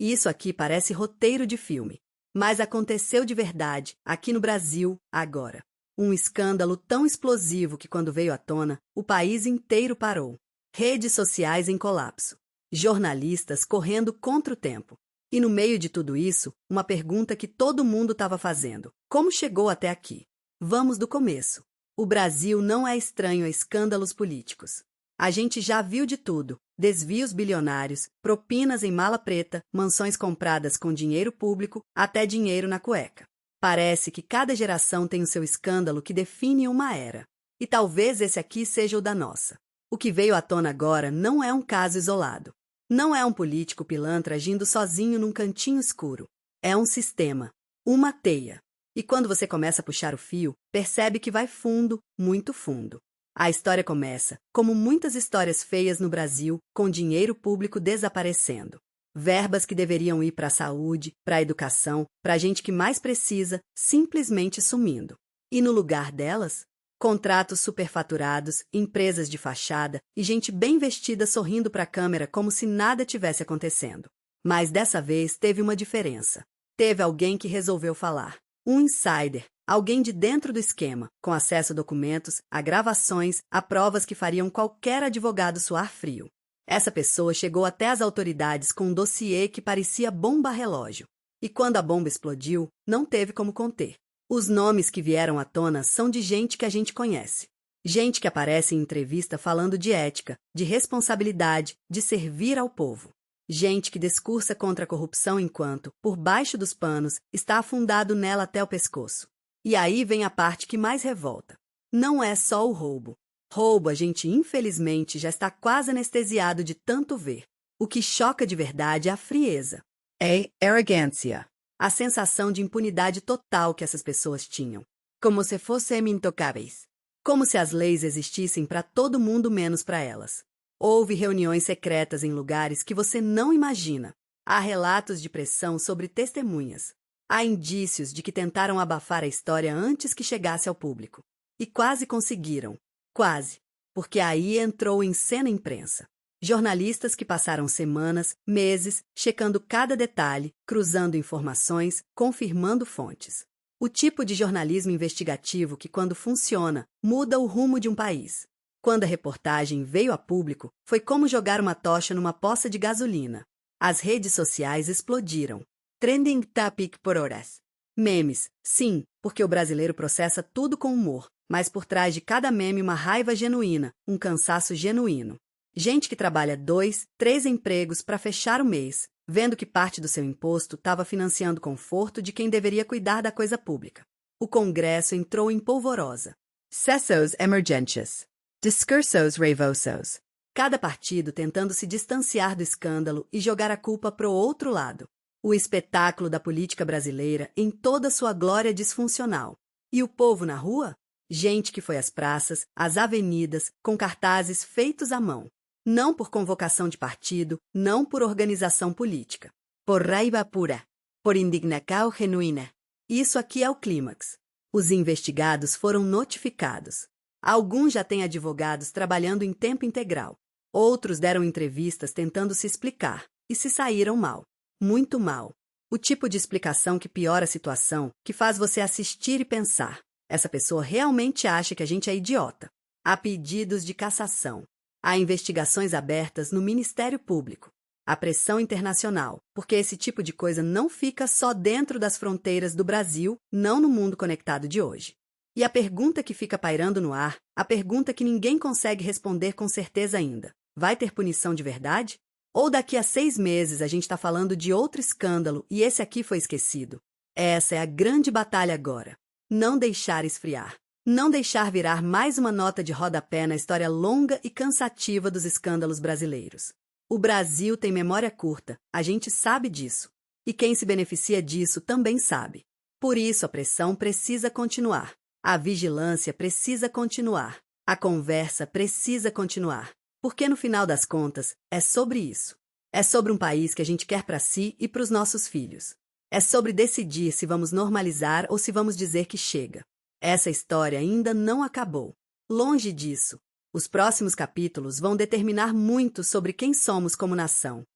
Isso aqui parece roteiro de filme. Mas aconteceu de verdade, aqui no Brasil, agora. Um escândalo tão explosivo que, quando veio à tona, o país inteiro parou. Redes sociais em colapso. Jornalistas correndo contra o tempo. E no meio de tudo isso, uma pergunta que todo mundo estava fazendo. Como chegou até aqui? Vamos do começo. O Brasil não é estranho a escândalos políticos. A gente já viu de tudo: desvios bilionários, propinas em mala preta, mansões compradas com dinheiro público, até dinheiro na cueca. Parece que cada geração tem o seu escândalo que define uma era. E talvez esse aqui seja o da nossa. O que veio à tona agora não é um caso isolado. Não é um político pilantra agindo sozinho num cantinho escuro. É um sistema, uma teia. E quando você começa a puxar o fio, percebe que vai fundo, muito fundo. A história começa, como muitas histórias feias no Brasil, com dinheiro público desaparecendo. Verbas que deveriam ir para a saúde, para a educação, para a gente que mais precisa, simplesmente sumindo. E no lugar delas, contratos superfaturados, empresas de fachada e gente bem vestida sorrindo para a câmera como se nada tivesse acontecendo. Mas dessa vez teve uma diferença. Teve alguém que resolveu falar. Um insider, alguém de dentro do esquema, com acesso a documentos, a gravações, a provas que fariam qualquer advogado suar frio. Essa pessoa chegou até as autoridades com um dossiê que parecia bomba-relógio. E quando a bomba explodiu, não teve como conter. Os nomes que vieram à tona são de gente que a gente conhece. Gente que aparece em entrevista falando de ética, de responsabilidade, de servir ao povo. Gente que discursa contra a corrupção enquanto, por baixo dos panos, está afundado nela até o pescoço. E aí vem a parte que mais revolta. Não é só o roubo. Roubo a gente, infelizmente, já está quase anestesiado de tanto ver. O que choca de verdade é a frieza. É arrogância. A sensação de impunidade total que essas pessoas tinham. Como se fossem intocáveis. Como se as leis existissem para todo mundo menos para elas. Houve reuniões secretas em lugares que você não imagina. Há relatos de pressão sobre testemunhas. Há indícios de que tentaram abafar a história antes que chegasse ao público. E quase conseguiram. Quase. Porque aí entrou em cena a imprensa. Jornalistas que passaram semanas, meses, checando cada detalhe, cruzando informações, confirmando fontes. O tipo de jornalismo investigativo que, quando funciona, muda o rumo de um país. Quando a reportagem veio a público, foi como jogar uma tocha numa poça de gasolina. As redes sociais explodiram. Trending topic por horas. Memes, sim, porque o brasileiro processa tudo com humor, mas por trás de cada meme uma raiva genuína, um cansaço genuíno. Gente que trabalha 2, 3 empregos para fechar o mês, vendo que parte do seu imposto estava financiando o conforto de quem deveria cuidar da coisa pública. O Congresso entrou em polvorosa. Sessos emergentes. Discursos raivosos. Cada partido tentando se distanciar do escândalo e jogar a culpa pro outro lado. O espetáculo da política brasileira em toda sua glória disfuncional. E o povo na rua? Gente que foi às praças, às avenidas, com cartazes feitos à mão. Não por convocação de partido, não por organização política. Por raiva pura. Por indignação genuína. Isso aqui é o clímax. Os investigados foram notificados. Alguns já têm advogados trabalhando em tempo integral. Outros deram entrevistas tentando se explicar e se saíram mal. Muito mal. O tipo de explicação que piora a situação, que faz você assistir e pensar. Essa pessoa realmente acha que a gente é idiota. Há pedidos de cassação. Há investigações abertas no Ministério Público. Há pressão internacional, porque esse tipo de coisa não fica só dentro das fronteiras do Brasil, não no mundo conectado de hoje. E a pergunta que fica pairando no ar, a pergunta que ninguém consegue responder com certeza ainda, vai ter punição de verdade? Ou daqui a 6 meses a gente está falando de outro escândalo e esse aqui foi esquecido? Essa é a grande batalha agora. Não deixar esfriar. Não deixar virar mais uma nota de rodapé na história longa e cansativa dos escândalos brasileiros. O Brasil tem memória curta, a gente sabe disso. E quem se beneficia disso também sabe. Por isso a pressão precisa continuar. A vigilância precisa continuar. A conversa precisa continuar. Porque no final das contas, é sobre isso. É sobre um país que a gente quer para si e para os nossos filhos. É sobre decidir se vamos normalizar ou se vamos dizer que chega. Essa história ainda não acabou. Longe disso. Os próximos capítulos vão determinar muito sobre quem somos como nação.